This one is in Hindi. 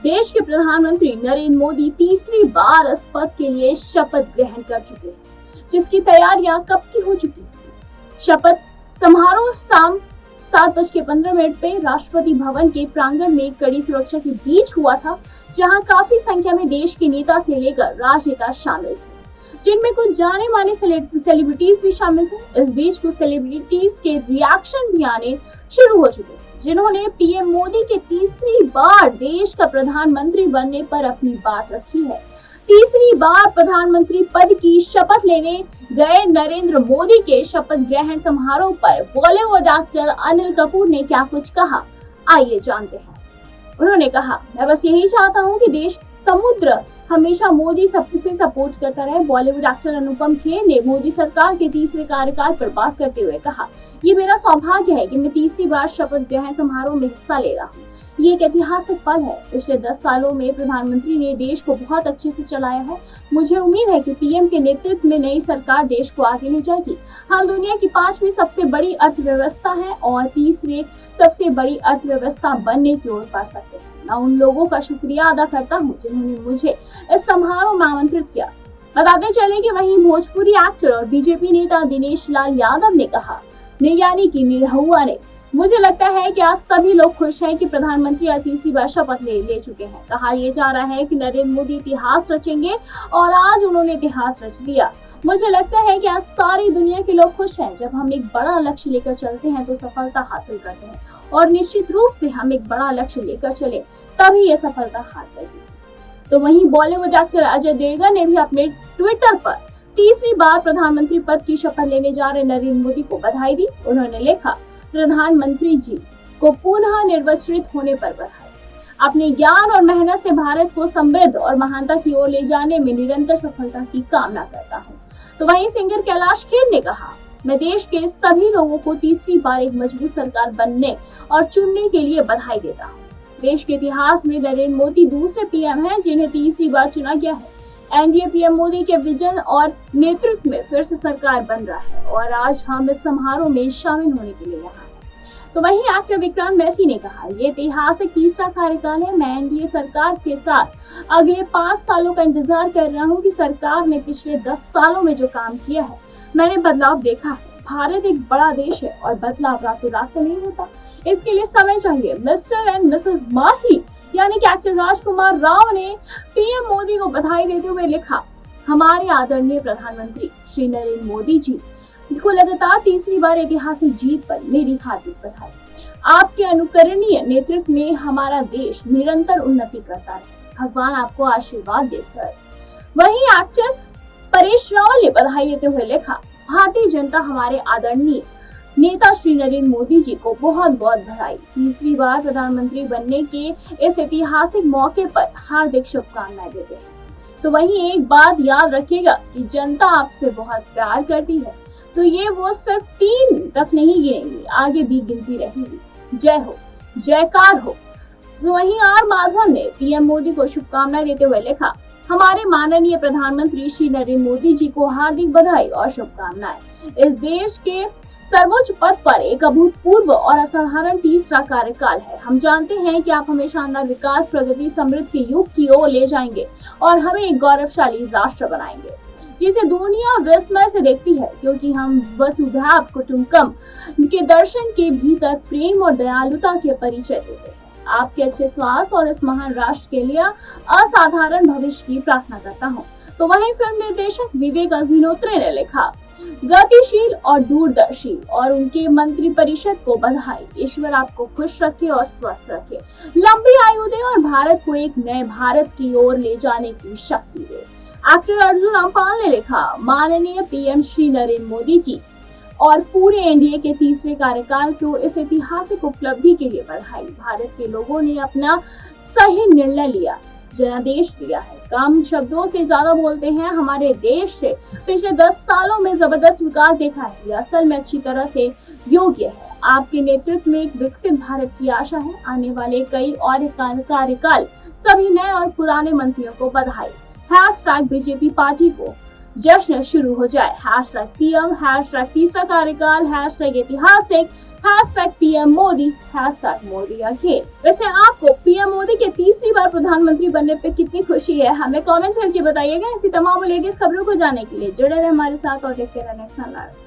देश के प्रधानमंत्री नरेंद्र मोदी तीसरी बार इस पद के लिए शपथ ग्रहण कर चुके हैं, जिसकी तैयारियां कब की हो चुकी है। शपथ समारोह शाम 7:15 पे राष्ट्रपति भवन के प्रांगण में कड़ी सुरक्षा के बीच हुआ था, जहां काफी संख्या में देश के नेता से लेकर राजनेता शामिल थे, जिनमें कुछ जाने माने सेलिब्रिटीज भी शामिल थे। इस बीच कुछ सेलिब्रिटीज के रिएक्शन भी आने शुरू हो चुके हैं, जिन्होंने पीएम मोदी के तीसरी बार देश का प्रधानमंत्री बनने पर अपनी बात रखी है। तीसरी बार प्रधानमंत्री पद की शपथ लेने गए नरेंद्र मोदी के शपथ ग्रहण समारोह पर बॉलीवुड एक्टर अनिल कपूर ने क्या कुछ कहा, आइए जानते हैं। उन्होंने कहा, मैं बस यही चाहता हूं कि देश समुद्र हमेशा मोदी सबसे सपोर्ट करता रहे। बॉलीवुड एक्टर अनुपम खेर ने मोदी सरकार के तीसरे कार्यकाल पर बात करते हुए कहा, ये मेरा सौभाग्य है कि मैं तीसरी बार शपथ ग्रहण समारोह में हिस्सा ले रहा हूँ। ये एक ऐतिहासिक पल है। पिछले 10 सालों में प्रधानमंत्री ने देश को बहुत अच्छे से चलाया है। मुझे उम्मीद है कि पीएम के नेतृत्व में नई सरकार देश को आगे ले जाएगी। हम दुनिया की 5वीं सबसे बड़ी अर्थव्यवस्था है और तीसरी सबसे बड़ी अर्थव्यवस्था बनने की ओर बढ़ सकते हैं। मैं उन लोगों का शुक्रिया अदा करता हूँ जिन्होंने मुझे इस समारोह में आमंत्रित किया। बताते चले कि वहीं भोजपुरी एक्टर और बीजेपी नेता दिनेश लाल यादव ने कहा, यानी कि निरहुआ ने, मुझे लगता है कि आज सभी लोग खुश हैं कि प्रधानमंत्री आज तीसरी बार शपथ ले चुके हैं। कहा यह जा रहा है कि नरेंद्र मोदी इतिहास रचेंगे और आज उन्होंने इतिहास रच दिया। मुझे लगता है कि आज सारी दुनिया के लोग खुश हैं। जब हम एक बड़ा लक्ष्य लेकर चलते हैं तो सफलता हासिल करते हैं, और निश्चित रूप से हम एक बड़ा लक्ष्य लेकर चले तभी यह सफलता हाथ लगेगी। तो वहीं बॉलीवुड एक्टर अजय देवगन ने भी अपने ट्विटर पर तीसरी बार प्रधानमंत्री पद की शपथ लेने जा रहे नरेंद्र मोदी को बधाई दी। उन्होंने लिखा, प्रधानमंत्री जी को पुनः निर्वाचित होने पर बधाई। अपने ज्ञान और मेहनत से भारत को समृद्ध और महानता की ओर ले जाने में निरंतर सफलता की कामना करता हूँ। तो वहीं सिंगर कैलाश खेर ने कहा, मैं देश के सभी लोगों को तीसरी बार एक मजबूत सरकार बनने और चुनने के लिए बधाई देता हूँ। देश के इतिहास में नरेंद्र मोदी दूसरे पीएम हैं जिन्हें तीसरी बार चुना गया है। एनडीए पीएम मोदी के विजन और नेतृत्व में फिर से सरकार बन रहा है और आज हम इस समारोह में शामिल होने के लिए यहाँ हैं। तो वहीं एक्टर विक्रांत मैसी ने कहा, ये ऐतिहासिक तीसरा कार्यकाल है। मैं एनडीए सरकार के साथ अगले 5 सालों का इंतजार कर रहा हूँ कि सरकार ने पिछले 10 सालों में जो काम किया है, मैंने बदलाव देखा है। भारत एक बड़ा देश है और बदलाव रातों रात तो नहीं होता, इसके लिए समय चाहिए। मिस्टर एंड मिसेस माही यानी कि एक्टर राजकुमार राव ने पीएम मोदी को बधाई देते हुए लिखा, हमारे आदरणीय प्रधानमंत्री श्री नरेंद्र मोदी जी को लगातार तीसरी बार ऐतिहासिक जीत पर मेरी हार्दिक बधाई। आपके अनुकरणीय नेतृत्व में हमारा देश निरंतर उन्नति करता है। भगवान आपको आशीर्वाद दे सर। वहीं एक्टर परेश रावल ने बधाई देते हुए लिखा, भारतीय जनता हमारे आदरणीय नेता श्री नरेंद्र मोदी जी को बहुत बहुत बधाई। तीसरी बार प्रधानमंत्री बनने के इस ऐतिहासिक मौके पर हार्दिक शुभकामनाएं देते हैं। तो वहीं एक बात याद रखिएगा कि जनता आपसे बहुत प्यार करती है, तो ये वो सिर्फ 3 तक नहीं गिनेंगी, आगे भी गिनती रहेगी। जय हो, जयकार हो। तो वहीं आर माधवन ने पीएम मोदी को शुभकामनाएं देते हुए लिखा, हमारे माननीय प्रधानमंत्री श्री नरेंद्र मोदी जी को हार्दिक बधाई और शुभकामनाएं। इस देश के सर्वोच्च पद पर एक अभूतपूर्व और असाधारण तीसरा कार्यकाल है। हम जानते हैं कि आप हमें शानदार विकास, प्रगति, समृद्धि के युग की ओर ले जाएंगे और हमें एक गौरवशाली राष्ट्र बनाएंगे जिसे दुनिया विस्मय से देखती है, क्योंकि हम वसुधैव कुटुंबकम के दर्शन के भीतर प्रेम और दयालुता के परिचय देते हैं। आपके अच्छे स्वास्थ्य और इस महान राष्ट्र के लिए असाधारण भविष्य की प्रार्थना करता हूँ। तो वहीं फिल्म निर्देशक विवेक अग्निहोत्री ने लिखा, गतिशील और दूरदर्शी और उनके मंत्री परिषद को बधाई। ईश्वर आपको खुश रखे और स्वस्थ रखे, लंबी आयु दे और भारत को एक नए भारत की ओर ले जाने की शक्ति दे। एक्टर अर्जुन रामपाल ने लिखा, माननीय पीएम श्री नरेंद्र मोदी जी और पूरे एनडीए के तीसरे कार्यकाल को इस ऐतिहासिक उपलब्धि के लिए बधाई। भारत के लोगों ने अपना सही निर्णय लिया, जनादेश दिया है। कम शब्दों से ज्यादा बोलते हैं। हमारे देश से पिछले 10 सालों में जबरदस्त विकास देखा है। ये असल में अच्छी तरह से योग्य है। आपके नेतृत्व में एक विकसित भारत की आशा है। आने वाले कई और कार्यकाल सभी नए और पुराने मंत्रियों को बधाई। #बीजेपी पार्टी को जश्न शुरू हो जाए। #पीएम, #तीसरा कार्यकाल, #ऐतिहासिक, #PM मोदी, #मोदी अगेन। वैसे आपको पीएम मोदी के तीसरी बार प्रधानमंत्री बनने पे कितनी खुशी है, हमें कमेंट करके बताइएगा। ऐसी तमाम लेटेस्ट खबरों को जानने के लिए जुड़े रहे हमारे साथ और देखते रहना नेक्स्ट लाइव।